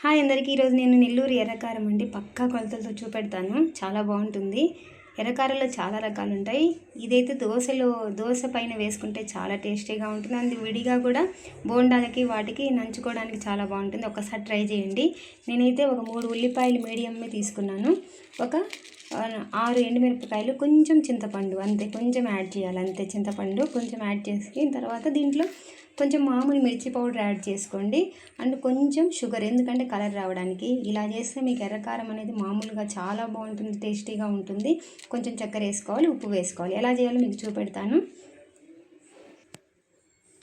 Hi అందరికీ. ఈరోజు నేను నెల్లూరు ఎర్రకారం అండి పక్కా కొలతలతో చూపెడతాను. చాలా బాగుంటుంది. ఎర్రకారంలో చాలా రకాలు ఉంటాయి. ఇదైతే దోశ పైన వేసుకుంటే చాలా టేస్టీగా ఉంటుంది. అండ్ విడిగా కూడా బోండాలకి వాటికి నంచుకోవడానికి చాలా బాగుంటుంది. ఒకసారి ట్రై చేయండి. నేనైతే ఒక 3 ఉల్లిపాయలు మీడియంగా తీసుకున్నాను. ఒక 6 ఎండుమిరపకాయలు, కొంచెం చింతపండు, అంతే కొంచెం యాడ్ చేయాలి. అంతే చింతపండు కొంచెం యాడ్ చేసి తర్వాత దీంట్లో కొంచెం మామూలు మిర్చి పౌడర్ యాడ్ చేసుకోండి. అండ్ కొంచెం షుగర్, ఎందుకంటే కలర్ రావడానికి. ఇలా చేస్తే మీకు ఎర్రకారం అనేది మామూలుగా చాలా బాగుంటుంది, టేస్టీగా ఉంటుంది. కొంచెం చక్కెర వేసుకోవాలి, ఉప్పు వేసుకోవాలి. ఎలా చేయాలో మీకు చూపెడతాను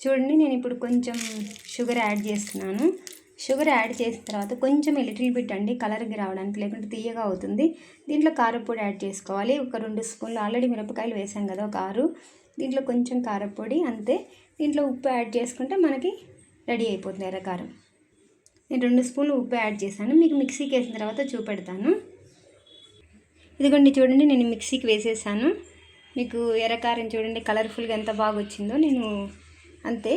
చూడండి. నేను ఇప్పుడు కొంచెం షుగర్ యాడ్ చేస్తున్నాను. షుగర్ యాడ్ చేసిన తర్వాత కొంచెం లిటిల్ బిట్ అండి, కలర్కి రావడానికి, లేకుంటే తీయగా అవుతుంది. దీంట్లో కారపొడి యాడ్ చేసుకోవాలి. ఒక 2 స్పూన్లు. ఆల్రెడీ మిరపకాయలు వేసాం కదా, ఒక 6. దీంట్లో కొంచెం కారపొడి, అంతే. దీంట్లో ఉప్పు యాడ్ చేసుకుంటే మనకి రెడీ అయిపోతుంది ఎర్రకారం. నేను 2 స్పూన్లు ఉప్పు యాడ్ చేశాను. మీకు మిక్సీకి వేసిన తర్వాత చూపెడతాను. ఇదిగోండి చూడండి, నేను మిక్సీకి వేసేసాను. మీకు ఎర్రకారం చూడండి కలర్ఫుల్గా ఎంత బాగా వచ్చిందో. నేను అంతే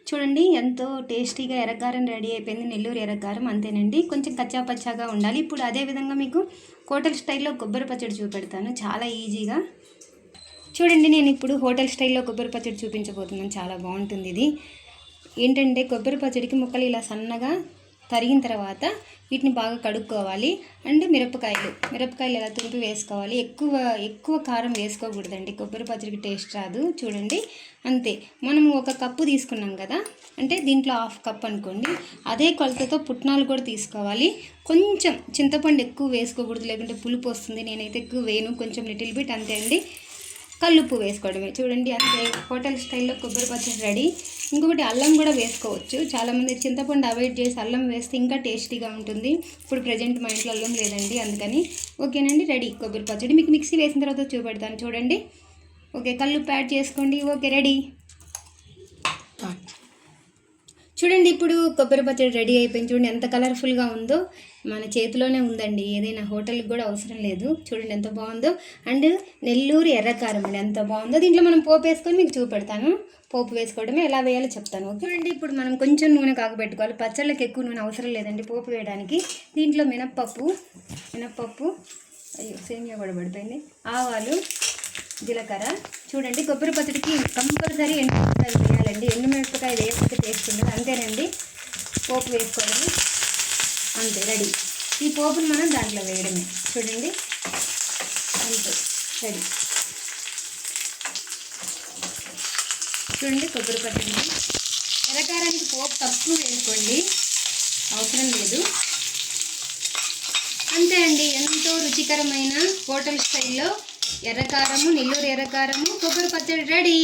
చూడండి ఎంతో టేస్టీగా ఎర్రకారం రెడీ అయిపోయింది. నెల్లూరు ఎర్రకారం అంతేనండి. కొంచెం కచ్చాపచ్చాగా ఉండాలి. ఇప్పుడు అదేవిధంగా మీకు హోటల్ స్టైల్లో కొబ్బరి పచ్చడి చూపెడతాను చాలా ఈజీగా. చూడండి, నేను ఇప్పుడు హోటల్ స్టైల్లో కొబ్బరి పచ్చడి చూపించబోతున్నాను. చాలా బాగుంటుంది ఇది. ఏంటంటే కొబ్బరి పచ్చడికి ముక్కలు ఇలా సన్నగా తరిగిన తర్వాత వీటిని బాగా కడుక్కోవాలి. అండ్ మిరపకాయలు ఇలా తుంపి వేసుకోవాలి. ఎక్కువ కారం వేసుకోకూడదండి, కొబ్బరి పచ్చడికి టేస్ట్ రాదు. చూడండి అంతే. మనము 1 కప్పు తీసుకున్నాం కదా, అంటే దీంట్లో 1/2 కప్ అనుకోండి. అదే కొలతతో పుట్నాలు కూడా తీసుకోవాలి. కొంచెం చింతపండు ఎక్కువ వేసుకోకూడదు, లేకుంటే పులుపు వస్తుంది. నేనైతే ఎక్కువ వేయను, కొంచెం లిటిల్ బిట్, అంతే అండి. కల్లుప్పు వేసుకోవడమే. చూడండి అంతే, హోటల్ స్టైల్లో కొబ్బరి పచ్చడి రెడీ. ఇంకొకటి అల్లం కూడా వేసుకోవచ్చు. చాలామంది చింతపండు అవాయిడ్ చేసి అల్లం వేస్తే ఇంకా టేస్టీగా ఉంటుంది. ఇప్పుడు ప్రజెంట్ మా ఇంట్లో అల్లం లేదండి, అందుకని. ఓకేనండి, రెడీ కొబ్బరి పచ్చడి. మీకు మిక్సీ వేసిన తర్వాత చూపెడతాను చూడండి. ఓకే, కల్లుప్పు యాడ్ చేసుకోండి. Okay, ready. చూడండి, ఇప్పుడు కొబ్బరి పచ్చడి రెడీ అయిపోయింది. చూడండి ఎంత కలర్ఫుల్గా ఉందో. మన చేతిలోనే ఉందండి, ఏదైనా హోటల్కి కూడా అవసరం లేదు. చూడండి ఎంత బాగుందో. అండ్ నెల్లూరు ఎర్రకారం అండి, ఎంత బాగుందో. దీంట్లో మనం పోపు వేసుకొని మీకు చూపెడతాను. పోపు వేసుకోవడమే ఎలా వేయాలో చెప్తాను. ఓకే అండి. ఇప్పుడు మనం కొంచెం నూనె కాగబెట్టుకోవాలి. పచ్చళ్ళకి ఎక్కువ నూనె అవసరం లేదండి పోపు వేయడానికి. దీంట్లో మినప్పప్పు, అయ్యో సేమియా కూడా పడిపోయింది, ఆవాలు, జీలకర్ర. చూడండి, కొబ్బరి పచ్చడికి కంపల్సరీ ఎండుమిరపకాయలు వేయాలండి. ఎండుమిరపకాయ వేస్తే టేస్ట్ ఉండదు. అంతేనండి, పోపు వేసుకోవడం అంతే, రెడీ. ఈ పోపును మనం దాంట్లో వేయడమే. చూడండి అంతే, రెడీ. చూడండి కొబ్బరి పచ్చడి. ఎర్రకారానికి పోపు తక్కువ వేసుకోండి, అవసరం లేదు. అంతే అండి, ఎంతో రుచికరమైన హోటల్ స్టైల్లో ఎర్రకారము, నెల్లూరు ఎర్రకారము, కొబ్బరి పచ్చడి రెడీ.